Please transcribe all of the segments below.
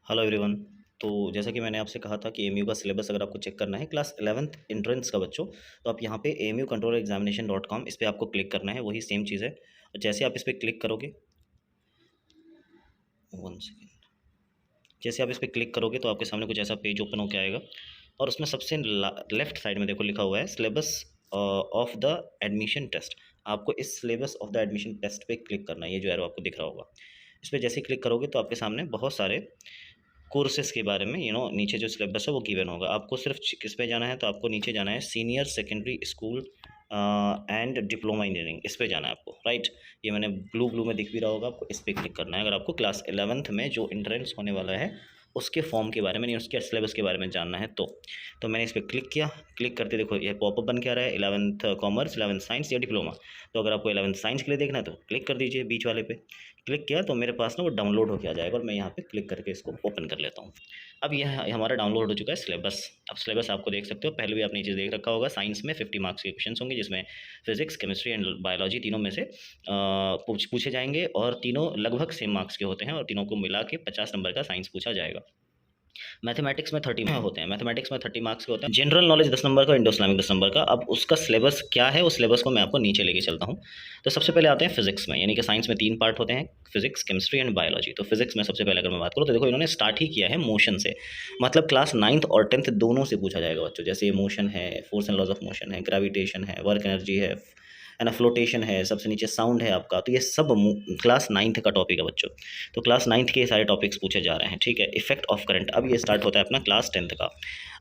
Hello everyone. तो जैसा कि मैंने आपसे कहा था कि एमयू का सिलेबस अगर आपको चेक करना है क्लास 11th एंट्रेंस का बच्चों, तो आप यहाँ पे amucontrolexamination.com इस पे आपको क्लिक करना है। वही सेम चीज़ है। और जैसे आप इस पर क्लिक करोगे, वन सेकेंड, जैसे आप इस पर क्लिक करोगे तो आपके सामने कुछ ऐसा पेज ओपन होकर आएगा। और उसमें सबसे लेफ्ट साइड में देखो लिखा हुआ है syllabus of the admission test. आपको इस syllabus of the admission test पे क्लिक करना है। ये जो एरो आपको दिख रहा होगा, इस पर जैसे ही क्लिक करोगे तो आपके सामने बहुत सारे कोर्सेज़ के बारे में नीचे जो सिलेबस है वो गिवन होगा। आपको सिर्फ किस पे जाना है, तो आपको नीचे जाना है senior secondary school and diploma engineering, इस पे जाना है आपको, राइट। ये मैंने ब्लू ब्लू में दिख भी रहा होगा, आपको इस पर क्लिक करना है अगर आपको क्लास 11th में जो एंट्रेंस होने वाला है उसके फॉर्म के बारे में, नहीं उसके सिलेबस के बारे में जानना है। तो मैंने इस पर क्लिक किया। क्लिक करते देखो ये पॉपअप बन के आ रहा है 11th कॉमर्स, 11th साइंस या डिप्लोमा। तो अगर आपको 11th साइंस के लिए देखना है तो क्लिक कर दीजिए बीच वाले पे। क्लिक किया तो मेरे पास ना वो डाउनलोड होके आ जाएगा और मैं यहाँ पे क्लिक करके इसको ओपन कर लेता हूँ। अब यह हमारा डाउनलोड हो चुका है सिलेबस। अब सिलेबस आपको देख सकते हो, पहले भी आपने ये चीज़ देख रखा होगा। साइंस में 50 मार्क्स के क्वेश्चन होंगे, जिसमें फिजिक्स, केमिस्ट्री एंड बायोलॉजी तीनों में से पूछे जाएंगे और तीनों लगभग सेम मार्क्स के होते हैं और तीनों को मिला के 50 नंबर का साइंस पूछा जाएगा। मैथमेटिक्स में 30 होते हैं, मैथमेटिक्स में 30 मार्क्स के होते हैं। जनरल नॉलेज 10 नंबर का, इंडो इस्लामिक 10 नंबर का। अब उसका सिलेबस क्या है, उस सिलेबस को मैं आपको नीचे लेके चलता हूँ। तो सबसे पहले आते हैं फिजिक्स में, यानी कि साइंस में 3 पार्ट होते हैं, फिजिक्स, केमिस्ट्री एंड बायोलॉजी। तो फिजिक्स में सबसे पहले अगर मैं बात करूँ तो देखो इन्होंने स्टार्ट ही किया है मोशन से। मतलब क्लास 9th और 10th दोनों से पूछा जाएगा बच्चों। जैसे ये मोशन है, force and laws of motion है, ग्रेविटेशन है, वर्क एनर्जी है ना, फ्लोटेशन है, सबसे नीचे साउंड है आपका। तो ये सब क्लास 9th का टॉपिक है बच्चों। तो क्लास 9th के सारे टॉपिक्स पूछे जा रहे हैं, ठीक है। इफेक्ट ऑफ करंट, अब ये स्टार्ट होता है अपना क्लास 10th का।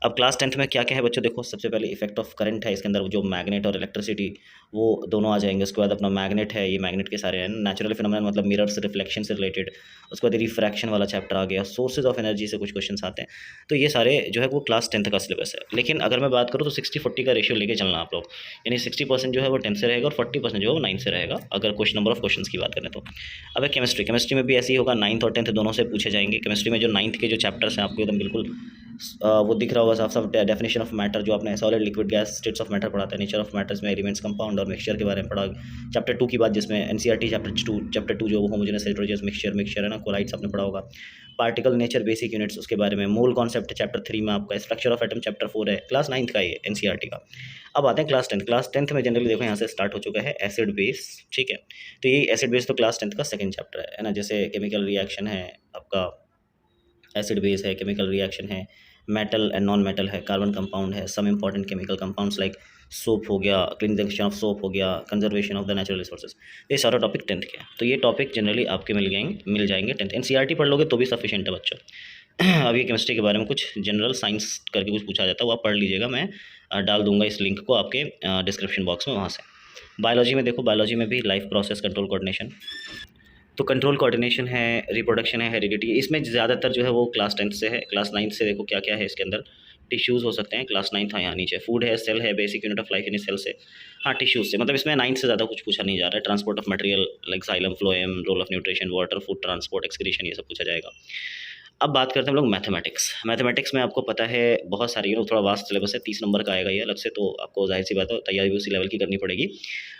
अब क्लास 10th में क्या क्या है बच्चों, देखो सबसे पहले इफेक्ट ऑफ करंट है। इसके अंदर जो मैग्नेट और इलेक्ट्रिसिटी वो दोनों आ जाएंगे। उसके बाद अपना मैग्नेट है, ये मैग्नेट के सारे हैं। नेचुरल फिनोमेना मतलब मिरर्स, रिफ्लेक्शन से रिलेटेड। उसके बाद रिफ्रैक्शन वाला चैप्टर आ गया। सोर्सेज ऑफ एनर्जी से कुछ क्वेश्चन आते हैं। तो ये सारे जो है वो क्लास 10th का सिलेबस है। लेकिन अगर मैं बात करूँ तो 60-40 का रेशियो लेके चलना आप लोग, यानी 60% जो है वो 10th से रहेगा और 40% जो है वो 9th से रहेगा, अगर क्वेश्चन नंबर ऑफ क्वेश्चन की बात करें तो। अब है केमिस्ट्री, केमिस्ट्री में भी ऐसे ही होगा, 9th और 10th दोनों से पूछे जाएंगे। केमिस्ट्री में जो 9th के जो चैप्टर्स हैं आपको एकदम बिल्कुल वो दिख रहा होगा साफ साफ। डेफिनेशन ऑफ मैटर जो आपने solid, liquid, gas, states of matter पढ़ा था। नेचर ऑफ मैटर्स में एलिमेंट्स, कंपाउंड और मिक्सचर के बारे में पढ़ा। चैप्टर 2 की बात जिसमें एनसीईआरटी चैप्टर 2 जो होमोजेनस हेटेरोजेनस मिक्सचर है ना, कोलाइड्स आपने पढ़ा होगा। पार्टिकल नेचर, बेसिक यूनिट्स उसके बारे में। मोल कॉन्सेप्ट चैप्टर 3 में आपका। स्ट्रक्चर ऑफ एटम चैप्टर 4 है, क्लास 9th का ये एनसीईआरटी का। अब आते हैं क्लास 10th। क्लास 10th में जनरली देखो यहाँ से स्टार्ट हो चुका है एसिड बेस, ठीक है। तो ये एसिड बेस तो क्लास 10th का सेकंड चैप्टर है ना। जैसे केमिकल रिएक्शन है आपका, एसिड बेस है, केमिकल रिएक्शन है, मेटल एंड नॉन मेटल है, कार्बन कंपाउंड है, some important chemical compounds like soap हो गया, क्लीनिजेशन ऑफ सोप हो गया, conservation of the natural resources. ये सारा टॉपिक 10th के हैं। तो ये टॉपिक जनरली आपके मिल जाएंगे 10th। एनसीईआरटी पढ़ लोगे तो भी सफिशिएंट है बच्चों। अब ये केमिस्ट्री के बारे में कुछ जनरल साइंस करके कुछ पूछा जाता है, वो आप पढ़ लीजिएगा। मैं डाल दूंगा इस लिंक को आपके डिस्क्रिप्शन बॉक्स में, वहाँ से। बायोलॉजी में देखो, बायोलॉजी में भी लाइफ प्रोसेस कंट्रोल कोऑर्डिनेशन। तो कंट्रोल कोऑर्डिनेशन है, रिप्रोडक्शन है, हेरिडिटी। इसमें ज़्यादातर जो है वो क्लास 10th से है। क्लास 9th से देखो क्या क्या है इसके अंदर। टिश्यूज़ हो सकते हैं, क्लास 9th। हाँ, यहाँ नीचे फूड है, सेल है, बेसिक यूनिट ऑफ लाइफ यानी सेल से। हाँ, टिश्यूज़ से, मतलब इसमें 9th से ज़्यादा कुछ पूछा नहीं जा रहा है। Transport of material like xylem, phloem, role of nutrition, water, food transport, excretion, ये सब पूछा जाएगा। अब बात करते हैं हम लोग मैथमेटिक्स। मैथमेटिक्स में आपको पता है बहुत सारी थोड़ा वास्ट सिलेबस है। 30 नंबर का आएगा ये अलग से, तो आपको जाहिर सी बात है तैयारी भी उसी लेवल की करनी पड़ेगी।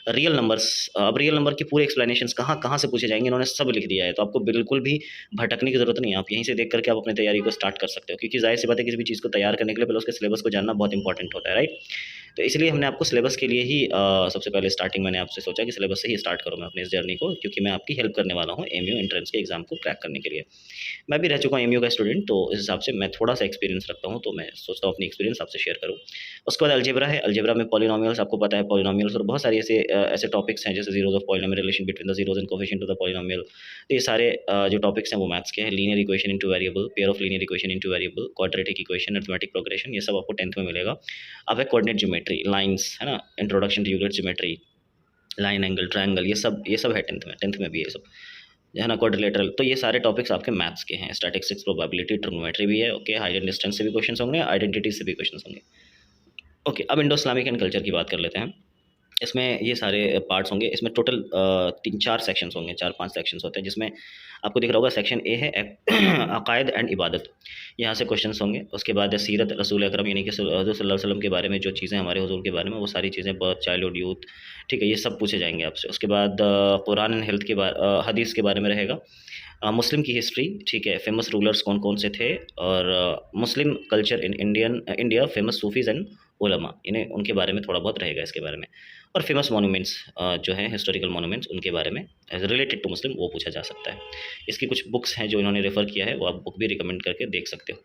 रियल नंबर्स, अब रियल नंबर की पूरे एक्सप्लेनेशंस कहाँ कहाँ से पूछे जाएंगे इन्होंने सब लिख दिया है। तो आपको बिल्कुल भी भटकने की जरूरत नहीं है। आप यहीं से देख करके आप अपनी तैयारी को स्टार्ट कर सकते हो, क्योंकि जाहिर सी बात है किसी भी चीज़ को तैयार करने के लिए पहले उसके सिलेबस को जानना बहुत इंपॉर्टेंट होता है, राइट। तो इसलिए हमने आपको सिलेबस के लिए ही सबसे पहले स्टार्टिंग मैंने आपसे सोचा कि सिलेबस से ही स्टार्ट करूँ मैं अपनी इस जर्नी को, क्योंकि मैं आपकी हेल्प करने वाला हूँ एमयू एंट्रेंस के एग्जाम को क्रैक करने के लिए। मैं भी रह चुका हूँ एमयू का स्टूडेंट, तो इस हिसाब से मैं थोड़ा सा एक्सपीरियंस रखता हूँ, तो मैं सोचता हूँ अपनी एक्सपीरियंस आपसे शेयर करूँ। उसके बाद अलजेब्रा है। अलजेब्रा में पॉलिनोमियल्स, आपको पता है पॉलिनोमियल्स और बहुत सारे ऐसे टॉपिक्स हैं जैसे zeros of polynomial, relation between the zeros and coefficient of the polynomial. तो ये सारे जो टॉपिक्स हैं वो मैथ्स के हैं। Linear equation into variable, pair of linear equation into variable, quadratic equation, arithmetic progression, ये सब आपको 10th में मिलेगा। अब है कोऑर्डिनेट ज्योमेट्री, लाइंस है ना, introduction to Euclid geometry, line angle, triangle, ये सब है 10th में भी ये सब है ना, क्वाड्रिलेटरल। तो ये सारे टॉपिक्स आपके मैथ्स के हैं। स्टैटिस्टिक्स, प्रोबेबिलिटी, ट्रिग्नोमेट्री भी है, ओके। हाइट एंड डिस्टेंस से भी क्वेश्चन होंगे, आइडेंटिटी से भी क्वेश्चन होंगे, ओके। अब इंडो इस्लामिक एंड कल्चर की बात कर लेते हैं। इसमें ये सारे पार्ट्स होंगे। इसमें टोटल 3-4 सेक्शंस होंगे, 4-5 सेक्शंस होते हैं, जिसमें आपको दिख रहा होगा सेक्शन ए है अकायद एंड इबादत। यहाँ से क्वेश्चंस होंगे। उसके बाद है सीरत रसूल अकरम, यानी कि हज़रत सल्लल्लाहु अलैहि वसल्लम के बारे में जो चीज़ें, हमारे हुजूर के बारे में वो सारी चीज़ें, बर्थ, चाइल्डहुड, यूथ, ठीक है, ये सब पूछे जाएंगे आपसे। उसके बाद कुरान एंड हेल्थ के बारे, हदीस के बारे में रहेगा। मुस्लिम की हिस्ट्री, ठीक है, फेमस रूलर्स कौन कौन से थे, और Muslim culture in India, famous Sufis and ulama, इन्हें उनके बारे में थोड़ा बहुत रहेगा इसके बारे में। और फेमस मॉन्यूमेंट्स जो हैं, हिस्टोरिकल मॉन्यूमेंट्स, उनके बारे में रिलेटेड टू मुस्लिम वो पूछा जा सकता है। इसकी कुछ बुक्स हैं जो इन्होंने रेफ़र किया है, वो आप बुक भी रिकमेंड करके देख सकते हो।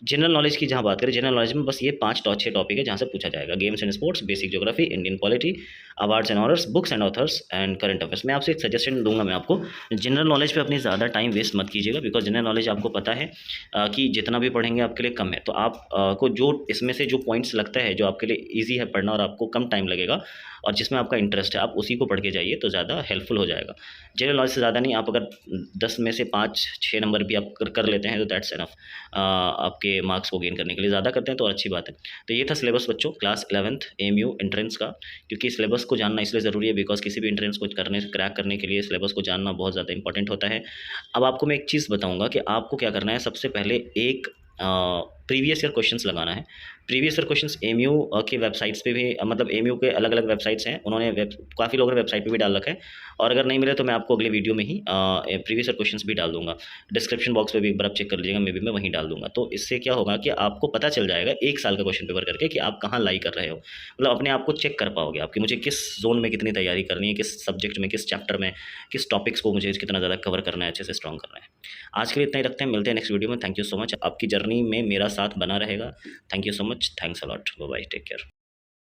जनरल नॉलेज की जहाँ बात करें, जनरल नॉलेज में बस ये 5 6 टॉपिक है जहाँ से पूछा जाएगा। Games and sports, basic geography, Indian polity, awards and honours, books and authors and current affairs. मैं आपसे एक सजेशन दूंगा मैं आपको, जनरल नॉलेज पे अपनी ज़्यादा टाइम वेस्ट मत कीजिएगा, बिकॉज जनरल नॉलेज आपको पता है कि जितना भी पढ़ेंगे आपके लिए कम है। तो आप को जो इसमें से जो पॉइंट्स लगता है जो आपके लिए ईजी है पढ़ना और आपको कम टाइम लगेगा और जिसमें आपका इंटरेस्ट है, आप उसी को पढ़ के जाइए तो ज़्यादा हेल्पफुल हो जाएगा। जनरल नॉलेज से ज़्यादा नहीं, आप अगर 10 में से 5 6 नंबर भी आप कर लेते हैं तो दैट्स इनफ आपके मार्क्स को गेन करने के लिए। ज़्यादा करते हैं तो अच्छी बात है। तो ये था सिलेबस बच्चों, क्लास 11th एएमयू एंट्रेंस का। क्योंकि सिलेबस को जानना इसलिए ज़रूरी है बिकॉज किसी भी एंट्रेंस को क्रैक करने के लिए सिलेबस को जानना बहुत ज़्यादा इंपॉर्टेंट होता है। अब आपको मैं एक चीज़ बताऊँगा कि आपको क्या करना है। सबसे पहले एक प्रीवियस ईयर क्वेश्चंस लगाना है। प्रीवियस ईयर क्वेश्चंस एएमयू की वेबसाइट्स पे भी, मतलब एएमयू के अलग अलग वेबसाइट्स हैं, उन्होंने काफ़ी लोगों ने वेबसाइट पे भी डाल रखा है। और अगर नहीं मिले तो मैं आपको अगले वीडियो में ही प्रीवियस ईयर क्वेश्चंस भी डाल दूंगा। डिस्क्रिप्शन बॉक्स पे भी एक बार आप चेक कर लीजिएगा, मे भी मैं वहीं डाल दूंगा। तो इससे क्या होगा कि आपको पता चल जाएगा 1 साल का क्वेश्चन पेपर करके कि आप कहाँ लाई कर रहे हो। मतलब अपने आप को चेक कर पाओगे आप कि मुझे किस जोन में कितनी तैयारी करनी है, किस सब्जेक्ट में, किस चैप्टर में, किस टॉपिक्स को मुझे कितना ज़्यादा कवर करना है, अच्छे से स्ट्रॉन्ग करना है। आज के लिए इतना ही रखते हैं, मिलते हैं नेक्स्ट वीडियो में। थैंक यू सो मच, आपकी जर्नी में मेरा साथ बना रहेगा। Thank you so much, thanks a lot, bye bye, take care.